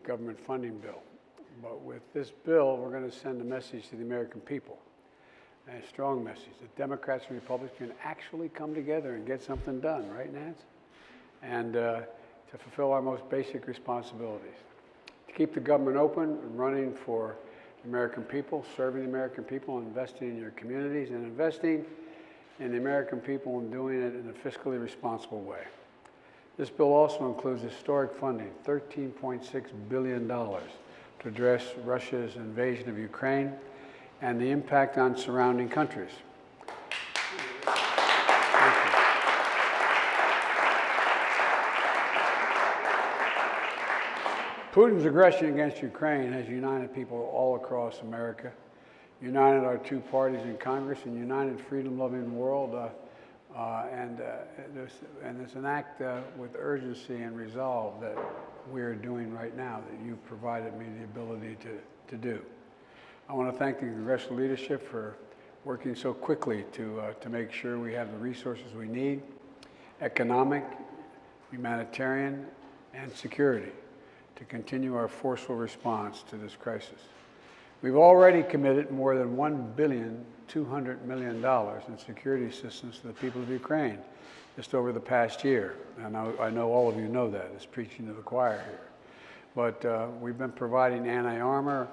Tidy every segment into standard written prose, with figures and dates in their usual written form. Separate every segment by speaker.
Speaker 1: government funding bill. But with this bill, we're going to send a message to the American people, a strong message that Democrats and Republicans can actually come together and get something done, right, Nance? And to fulfill our most basic responsibilities. To keep the government open and running for the American people, serving the American people, investing in your communities, and investing in the American people and doing it in a fiscally responsible way. This bill also includes historic funding, $13.6 billion, to address Russia's invasion of Ukraine and the impact on surrounding countries. Putin's aggression against Ukraine has united people all across America, united our two parties in Congress, and united freedom-loving world. And it's an act with urgency and resolve that we're doing right now that you've provided me the ability to do. I want to thank the congressional leadership for working so quickly to make sure we have the resources we need, economic, humanitarian, and security, to continue our forceful response to this crisis. We've already committed more than $1.2 billion in security assistance to the people of Ukraine just over the past year. And I know all of you know that. It's preaching to the choir here. But we've been providing anti-armor,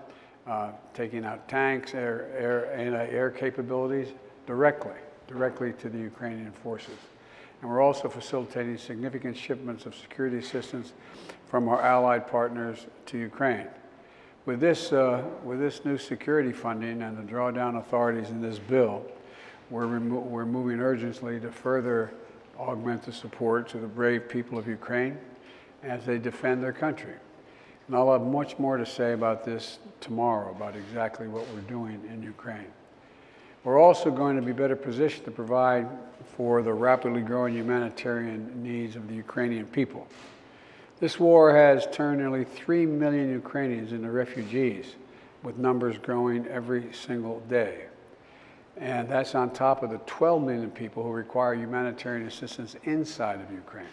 Speaker 1: taking out tanks, anti-air capabilities directly to the Ukrainian forces. And we're also facilitating significant shipments of security assistance from our allied partners to Ukraine. With this new security funding and the drawdown authorities in this bill, we're moving urgently to further augment the support to the brave people of Ukraine as they defend their country. And I'll have much more to say about this tomorrow, about exactly what we're doing in Ukraine. We're also going to be better positioned to provide for the rapidly growing humanitarian needs of the Ukrainian people. This war has turned nearly 3 million Ukrainians into refugees, with numbers growing every single day. And that's on top of the 12 million people who require humanitarian assistance inside of Ukraine.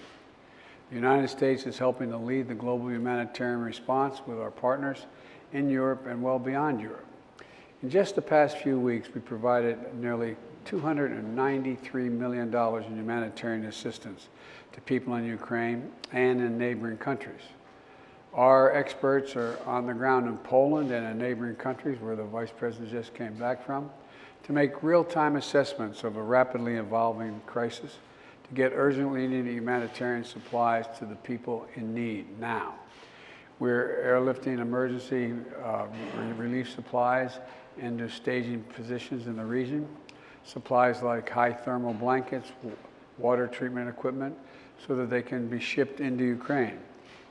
Speaker 1: The United States is helping to lead the global humanitarian response with our partners in Europe and well beyond Europe. In just the past few weeks, we provided nearly $293 million in humanitarian assistance to people in Ukraine and in neighboring countries. Our experts are on the ground in Poland and in neighboring countries where the Vice President just came back from to make real-time assessments of a rapidly evolving crisis, to get urgently needed humanitarian supplies to the people in need now. We're airlifting emergency relief supplies into staging positions in the region, supplies like high thermal blankets, water treatment equipment, so that they can be shipped into Ukraine.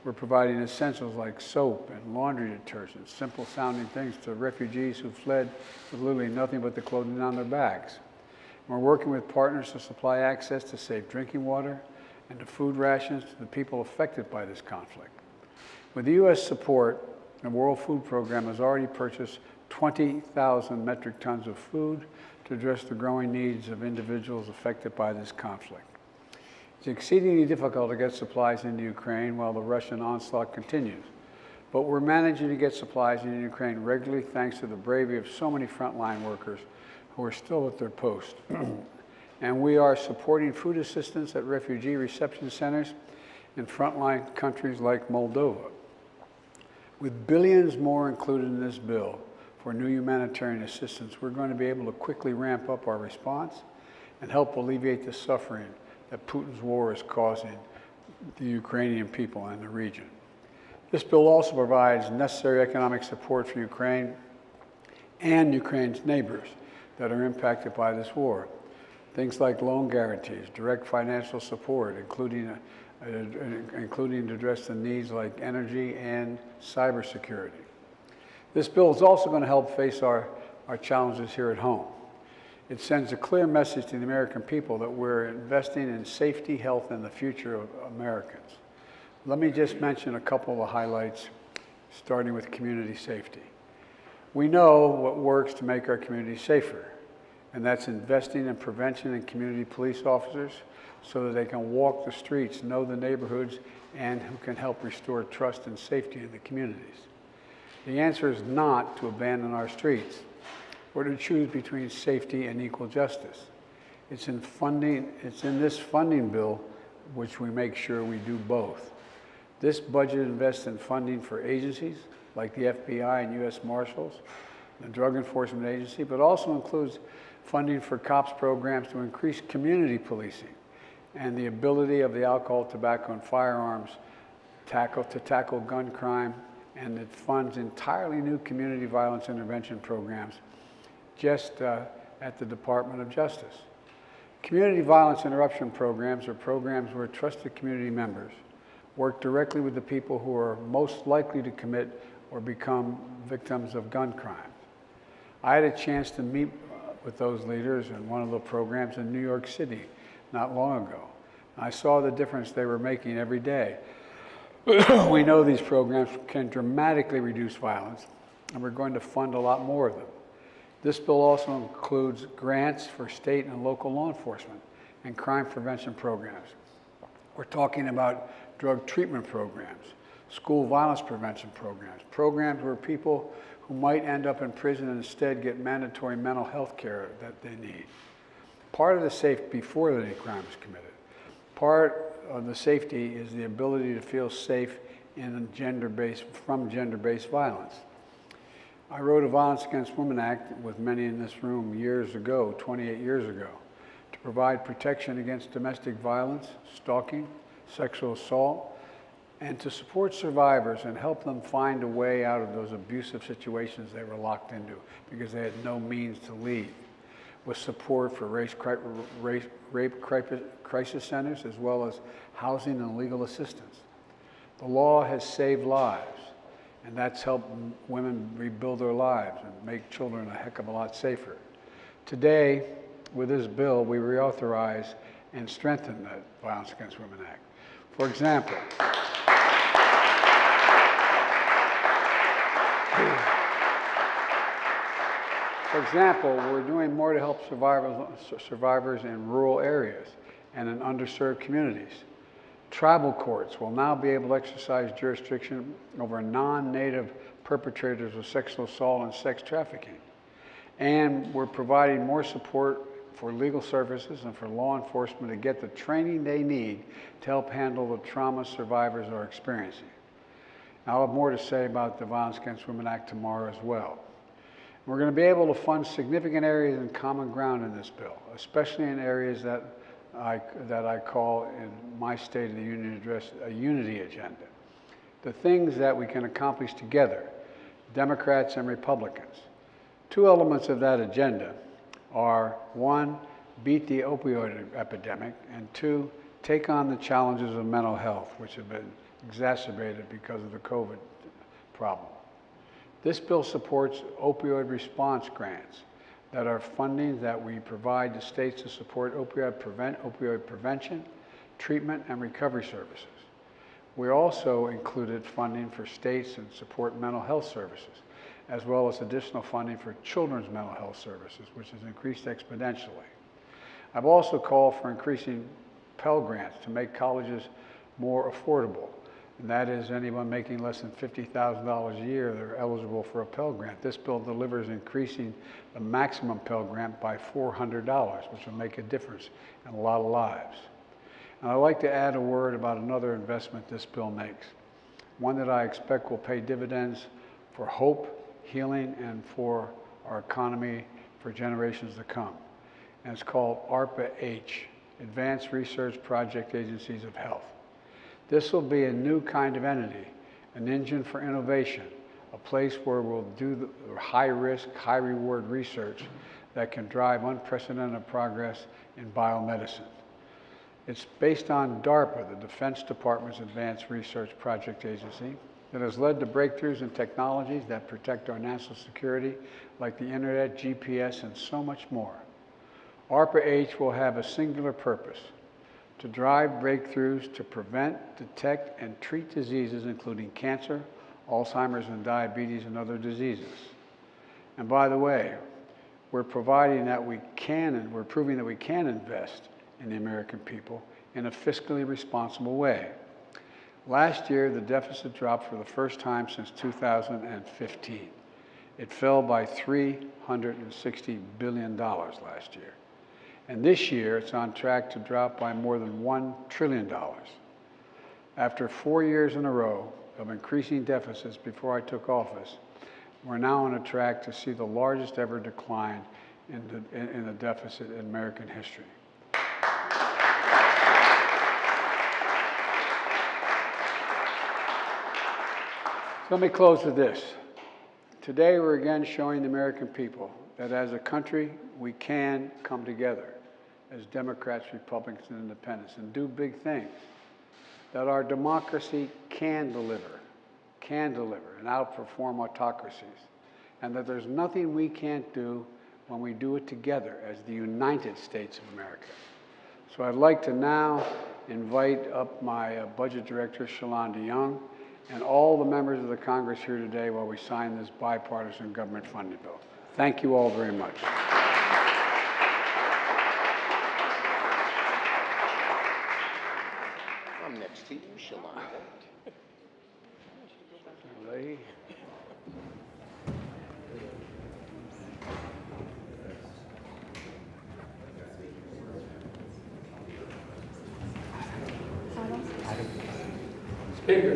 Speaker 1: We're providing essentials like soap and laundry detergent, simple sounding things to refugees who fled with literally nothing but the clothing on their backs. We're working with partners to supply access to safe drinking water and to food rations to the people affected by this conflict. With the U.S. support, the World Food Program has already purchased 20,000 metric tons of food to address the growing needs of individuals affected by this conflict. It's exceedingly difficult to get supplies into Ukraine while the Russian onslaught continues, but we're managing to get supplies into Ukraine regularly thanks to the bravery of so many frontline workers who are still at their post. And we are supporting food assistance at refugee reception centers in frontline countries like Moldova. With billions more included in this bill for new humanitarian assistance, we're going to be able to quickly ramp up our response and help alleviate the suffering that Putin's war is causing the Ukrainian people and the region. This bill also provides necessary economic support for Ukraine and Ukraine's neighbors that are impacted by this war. Things like loan guarantees, direct financial support, including to address the needs like energy and cybersecurity. This bill is also going to help face our challenges here at home. It sends a clear message to the American people that we're investing in safety, health, and the future of Americans. Let me just mention a couple of the highlights, starting with community safety. We know what works to make our communities safer, and that's investing in prevention and community police officers so that they can walk the streets, know the neighborhoods, and who can help restore trust and safety in the communities. The answer is not to abandon our streets or to choose between safety and equal justice. It's in this funding bill which we make sure we do both. This budget invests in funding for agencies like the FBI and U.S. Marshals, the Drug Enforcement Agency, but also includes funding for COPS programs to increase community policing and the ability of the alcohol, tobacco, and firearms to tackle gun crime, and it funds entirely new community violence intervention programs just at the Department of Justice. Community violence interruption programs are programs where trusted community members work directly with the people who are most likely to commit or become victims of gun crimes. I had a chance to meet with those leaders in one of the programs in New York City not long ago. I saw the difference they were making every day. We know these programs can dramatically reduce violence, and we're going to fund a lot more of them. This bill also includes grants for state and local law enforcement and crime prevention programs. We're talking about drug treatment programs, school violence prevention programs, programs where people who might end up in prison instead get mandatory mental health care that they need. Part of the safety before any crime is committed. Part of the safety is the ability to feel safe from gender-based violence. I wrote a Violence Against Women Act with many in this room years ago, 28 years ago, to provide protection against domestic violence, stalking, sexual assault, and to support survivors and help them find a way out of those abusive situations they were locked into because they had no means to leave, with support for rape crisis centers as well as housing and legal assistance. The law has saved lives, and that's helped women rebuild their lives and make children a heck of a lot safer. Today, with this bill, we reauthorize and strengthen the Violence Against Women Act. For example, we're doing more to help survivors in rural areas and in underserved communities. Tribal courts will now be able to exercise jurisdiction over non-native perpetrators of sexual assault and sex trafficking. And we're providing more support for legal services and for law enforcement to get the training they need to help handle the trauma survivors are experiencing. I'll have more to say about the Violence Against Women Act tomorrow as well. We're going to be able to fund significant areas in common ground in this bill, especially in areas that I call in my State of the Union address a unity agenda. The things that we can accomplish together, Democrats and Republicans. Two elements of that agenda are, one, beat the opioid epidemic, and two, take on the challenges of mental health, which have been exacerbated because of the COVID problem. This bill supports opioid response grants that are funding that we provide to states to support opioid prevention, treatment, and recovery services. We also included funding for states and support mental health services, as well as additional funding for children's mental health services, which has increased exponentially. I've also called for increasing Pell Grants to make colleges more affordable. And that is anyone making less than $50,000 a year, they're eligible for a Pell Grant. This bill delivers increasing the maximum Pell Grant by $400, which will make a difference in a lot of lives. And I'd like to add a word about another investment this bill makes, one that I expect will pay dividends for hope, healing, and for our economy for generations to come. And it's called ARPA-H, Advanced Research Project Agencies of Health. This will be a new kind of entity, an engine for innovation, a place where we'll do the high-risk, high-reward research that can drive unprecedented progress in biomedicine. It's based on DARPA, the Defense Department's Advanced Research Project Agency, that has led to breakthroughs in technologies that protect our national security, like the internet, GPS, and so much more. ARPA-H will have a singular purpose: to drive breakthroughs to prevent, detect, and treat diseases including cancer, Alzheimer's and diabetes, and other diseases. And by the way, we're providing that we can, and we're proving that we can invest in the American people in a fiscally responsible way. Last year, the deficit dropped for the first time since 2015. It fell by $360 billion last year. And this year, it's on track to drop by more than $1 trillion. After 4 years in a row of increasing deficits before I took office, we're now on a track to see the largest ever decline in the deficit in American history. So let me close with this. Today, we're again showing the American people that as a country, we can come together as Democrats, Republicans, and Independents and do big things. That our democracy can deliver and outperform autocracies. And that there's nothing we can't do when we do it together as the United States of America. So I'd like to now invite up my Budget Director, Shalonda Young, and all the members of the Congress here today while we sign this bipartisan government funding bill. Thank you all very much.
Speaker 2: I'm next to you, Shalonda.
Speaker 1: Lady. Speaker.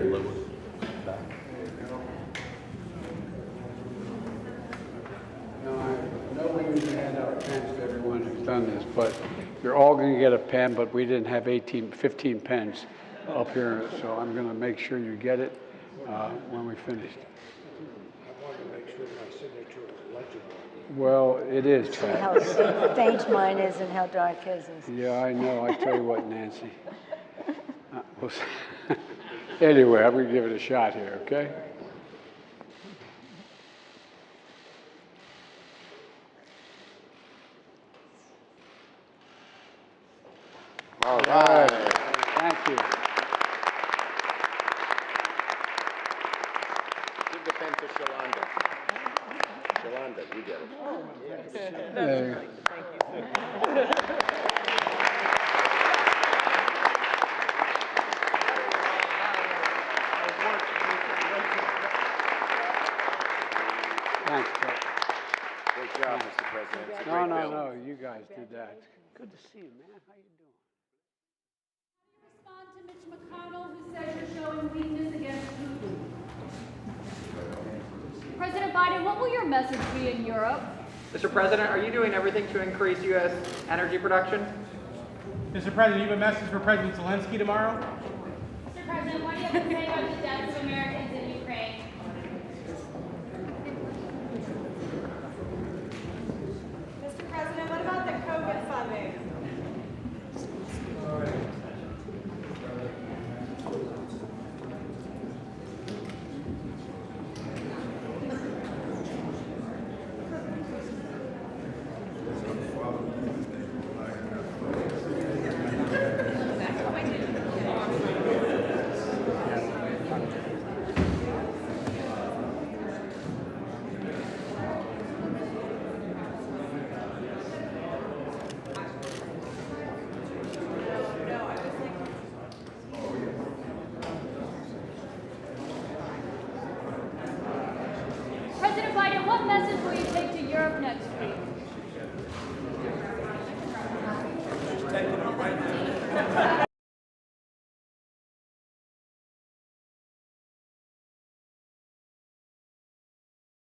Speaker 1: Done this, but you're all going to get a pen, but we didn't have 15 pens up here, so I'm going to make sure you get it when we finish.
Speaker 3: I wanted to make sure my signature was legible.
Speaker 1: Well, it is,
Speaker 4: See
Speaker 1: Pat.
Speaker 4: how faint mine is and how dark his is.
Speaker 1: Yeah, I know. I tell you what, Nancy. Anyway, I'm going to give it a shot here, okay?
Speaker 2: All right.
Speaker 1: Thank you.
Speaker 2: Give the pen to Shalonda. Shalonda, you get it.
Speaker 4: Oh, yes.
Speaker 1: There you go.
Speaker 4: Thank you.
Speaker 1: Thanks, Pat.
Speaker 2: Great job, Mr. President. It's a
Speaker 1: No,
Speaker 2: great
Speaker 1: no,
Speaker 2: bill.
Speaker 1: no. You guys did that. Good to see you, man. How you doing?
Speaker 5: Respond to Mitch McConnell, who says you're showing weakness against Putin. President Biden, what will your message be in Europe?
Speaker 6: Mr. President, are you doing everything to increase U.S. energy production?
Speaker 7: Mr. President, you have a message for President Zelensky tomorrow?
Speaker 5: Mr. President, what do you have to say about the deaths of Americans in Ukraine?
Speaker 8: Mr. President, what about the COVID funding?
Speaker 5: President Biden, what message will you take to Europe next week?